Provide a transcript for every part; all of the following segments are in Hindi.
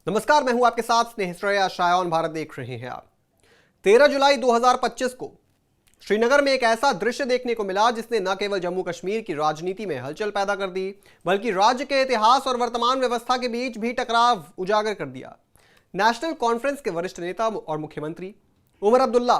नमस्कार, मैं हूं आपके साथ स्नेह श्रेया। शायौन भारत देख रहे हैं आप। 13 जुलाई 2025 को श्रीनगर में एक ऐसा दृश्य देखने को मिला जिसने न केवल जम्मू कश्मीर की राजनीति में हलचल पैदा कर दी, बल्कि राज्य के इतिहास और वर्तमान व्यवस्था के बीच भी टकराव उजागर कर दिया। नेशनल कॉन्फ्रेंस के वरिष्ठ नेता और मुख्यमंत्री उमर अब्दुल्ला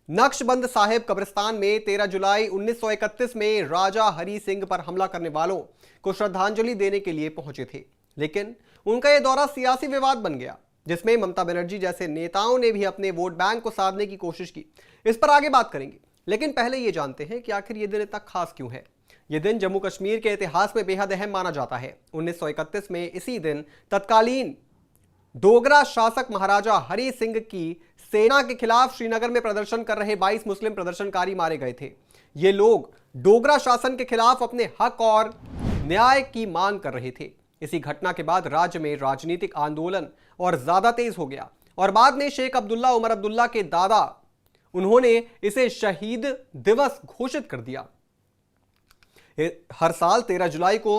नक्शबंद साहिब कब्रिस्तान में 13 जुलाई 1931 में राजा हरी सिंह पर हमला करने वालों को श्रद्धांजलि देने के लिए पहुंचे थे, लेकिन उनका यह दौरा सियासी विवाद बन गया, जिसमें ममता बनर्जी जैसे नेताओं ने भी अपने वोट बैंक को साधने की कोशिश की। इस पर आगे बात करेंगे, लेकिन पहले यह जानते हैं कि आखिर यह दिन इतना खास क्यों है। यह दिन जम्मू कश्मीर के इतिहास में बेहद अहम माना जाता है। 1931 में इसी दिन तत्कालीन डोगरा शासक महाराजा हरी सिंह की सेना के खिलाफ श्रीनगर में प्रदर्शन कर रहे 22 मुस्लिम प्रदर्शनकारी मारे गए थे। ये लोग डोगरा शासन के खिलाफ अपने हक और न्याय की मांग कर रहे थे। इसी घटना के बाद राज्य में राजनीतिक आंदोलन और ज्यादा तेज हो गया और बाद में शेख अब्दुल्ला उमर अब्दुल्ला के दादा उन्होंने इसे शहीद दिवस घोषित कर दिया। हर साल 13 जुलाई को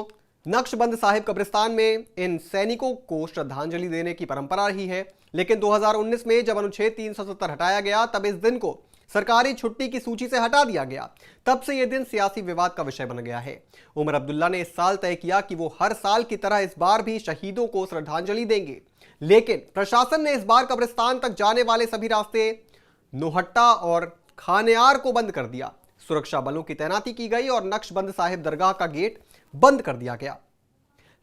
नक्शबंद साहिब कब्रिस्तान में इन सैनिकों को श्रद्धांजलि देने की परंपरा रही है, लेकिन 2019 में जब अनुच्छेद 370 हटाया गया तब इस दिन को सरकारी छुट्टी की सूची से हटा दिया गया। तब से यह दिन सियासी विवाद का विषय बन गया है। उमर अब्दुल्ला ने इस साल तय किया कि वो हर साल की तरह इस बार भी शहीदों को श्रद्धांजलि देंगे, लेकिन प्रशासन ने इस बार कब्रिस्तान तक जाने वाले सभी रास्ते नोहट्टा और खानेयार को बंद कर दिया। सुरक्षा बलों की तैनाती की गई और नक्शबंद साहिब दरगाह का गेट बंद कर दिया गया।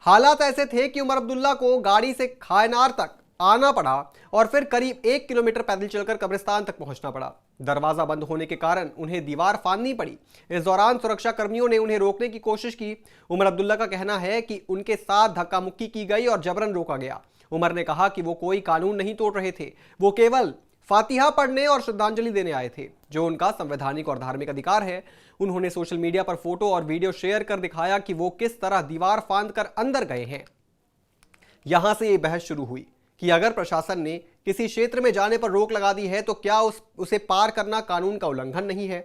हालात ऐसे थे कि उमर अब्दुल्ला को गाड़ी से खानेयार तक आना पड़ा और फिर करीब 1 किलोमीटर पैदल चलकर कब्रिस्तान तक पहुंचना पड़ा। दरवाजा बंद होने के कारण उन्हें दीवार फांदनी पड़ी। इस दौरान सुरक्षा कर्मियों ने उन्हें रोकने की कोशिश की। उमर अब्दुल्ला का कहना है कि उनके साथ धक्का मुक्की की गई और जबरन रोका गया। उमर ने कहा कि वो कोई कानून नहीं तोड़ रहे थे, वो केवल फातिहा पढ़ने और श्रद्धांजलि देने आए थे, जो उनका संवैधानिक और धार्मिक अधिकार है। उन्होंने सोशल मीडिया पर फोटो और वीडियो शेयर कर दिखाया कि वो किस तरह दीवार फांद कर अंदर गए हैं। यहां से ये बहस शुरू हुई कि अगर प्रशासन ने किसी क्षेत्र में जाने पर रोक लगा दी है तो क्या उसे पार करना कानून का उल्लंघन नहीं है।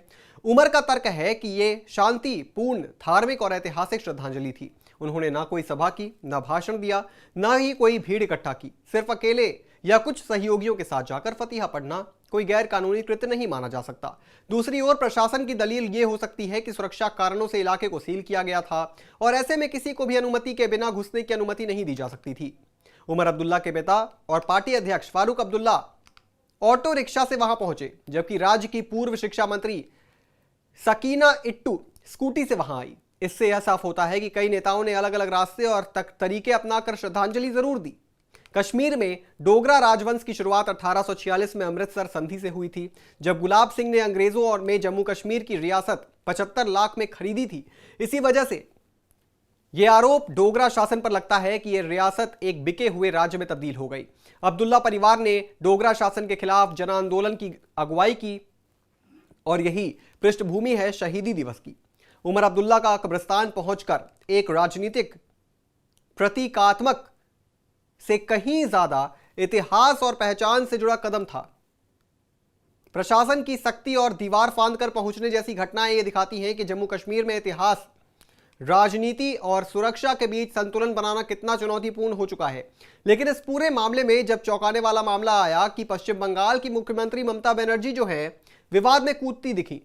उमर का तर्क है कि यह शांतिपूर्ण, धार्मिक और ऐतिहासिक श्रद्धांजलि थी। उन्होंने ना कोई सभा की, ना भाषण दिया, ना ही कोई भीड़ इकट्ठा की। सिर्फ अकेले या कुछ सहयोगियों के साथ जाकर फतिहा पढ़ना कोई गैर कानूनी कृत्य नहीं माना जा सकता। दूसरी ओर प्रशासन की दलील यह हो सकती है कि सुरक्षा कारणों से इलाके को सील किया गया था और ऐसे में किसी को भी अनुमति के बिना घुसने की अनुमति नहीं दी जा सकती थी। उमर अब्दुल्ला के पिता और पार्टी अध्यक्ष फारूक अब्दुल्ला ऑटो रिक्शा से वहां पहुंचे, जबकि राज्य की पूर्व शिक्षा मंत्री सकीना इट्टू स्कूटी से वहां आई। इससे यह साफ होता है कि कई नेताओं ने अलग अलग रास्ते और तरीके अपनाकर श्रद्धांजलि जरूर दी। कश्मीर में डोगरा राजवंश की शुरुआत 1846 में अमृतसर संधि से हुई थी, जब गुलाब सिंह ने अंग्रेजों और में जम्मू कश्मीर की रियासत 75 लाख में खरीदी थी। इसी वजह से यह आरोप डोगरा शासन पर लगता है कि यह रियासत एक बिके हुए राज्य में तब्दील हो गई। अब्दुल्ला परिवार ने डोगरा शासन के खिलाफ जन आंदोलन की अगुवाई की और यही पृष्ठभूमि है शहीदी दिवस की। उमर अब्दुल्ला का कब्रिस्तान पहुंचकर एक राजनीतिक प्रतीकात्मक से कहीं ज्यादा इतिहास और पहचान से जुड़ा कदम था। प्रशासन की सख्ती और दीवार फांद कर पहुंचने जैसी घटनाएं ये दिखाती हैं कि जम्मू कश्मीर में इतिहास, राजनीति और सुरक्षा के बीच संतुलन बनाना कितना चुनौतीपूर्ण हो चुका है। लेकिन इस पूरे मामले में जब चौंकाने वाला मामला आया कि पश्चिम बंगाल की मुख्यमंत्री ममता बनर्जी जो है विवाद में कूदती दिखी।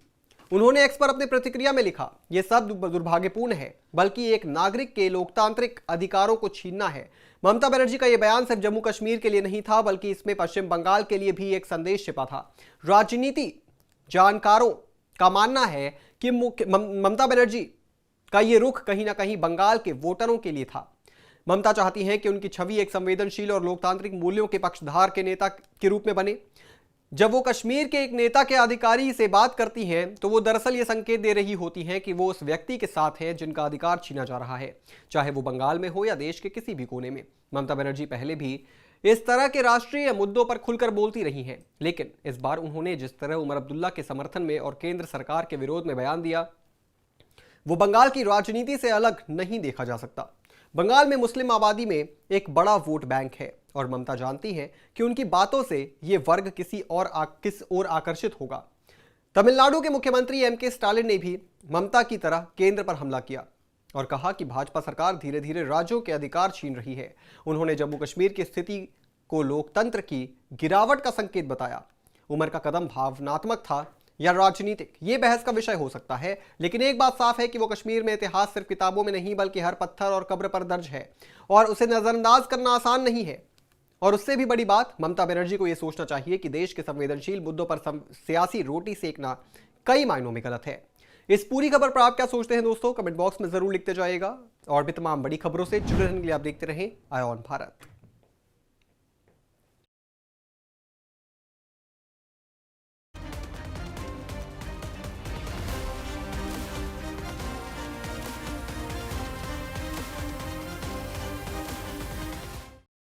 उन्होंने एक्स पर अपनी प्रतिक्रिया में लिखा, यह सब दुर्भाग्यपूर्ण है, बल्कि एक नागरिक के लोकतांत्रिक अधिकारों को छीनना है। ममता बनर्जी का यह बयान सिर्फ जम्मू कश्मीर के लिए नहीं था, बल्कि इसमें पश्चिम बंगाल के लिए भी एक संदेश छिपा था। राजनीति जानकारों का मानना है कि ममता बनर्जी का यह रुख कहीं ना कहीं बंगाल के वोटरों के लिए था। ममता चाहती हैं कि उनकी छवि एक संवेदनशील और लोकतांत्रिक मूल्यों के पक्षधार के नेता के रूप में बने। जब वो कश्मीर के एक नेता के अधिकारी से बात करती हैं तो वो दरअसल ये संकेत दे रही होती हैं कि वो उस व्यक्ति के साथ है जिनका अधिकार छीना जा रहा है, चाहे वो बंगाल में हो या देश के किसी भी कोने में। ममता बनर्जी पहले भी इस तरह के राष्ट्रीय मुद्दों पर खुलकर बोलती रही हैं, लेकिन इस बार उन्होंने जिस तरह उमर अब्दुल्ला के समर्थन में और केंद्र सरकार के विरोध में बयान दिया, वो बंगाल की राजनीति से अलग नहीं देखा जा सकता। बंगाल में मुस्लिम आबादी में एक बड़ा वोट बैंक है और ममता जानती है कि उनकी बातों से यह वर्ग किस ओर आकर्षित होगा। तमिलनाडु के मुख्यमंत्री एम के स्टालिन ने भी ममता की तरह केंद्र पर हमला किया। और कहा कि भाजपा सरकार धीरे धीरे राज्यों के अधिकार छीन रही है। उन्होंने जम्मू कश्मीर की स्थिति को लोकतंत्र की गिरावट का संकेत बताया। उमर का कदम भावनात्मक था या राजनीतिक, ये बहस का विषय हो सकता है, लेकिन एक बात साफ है कि वो कश्मीर में इतिहास सिर्फ किताबों में नहीं बल्कि हर पत्थर और कब्र पर दर्ज है और उसे नजरअंदाज करना आसान नहीं है। और उससे भी बड़ी बात, ममता बनर्जी को यह सोचना चाहिए कि देश के संवेदनशील मुद्दों पर सियासी रोटी सेकना कई मायनों में गलत है। इस पूरी खबर पर आप क्या सोचते हैं दोस्तों, कमेंट बॉक्स में जरूर लिखते जाइएगा और भी तमाम बड़ी खबरों से जुड़े रहने के लिए आप देखते रहें आय ऑन भारत।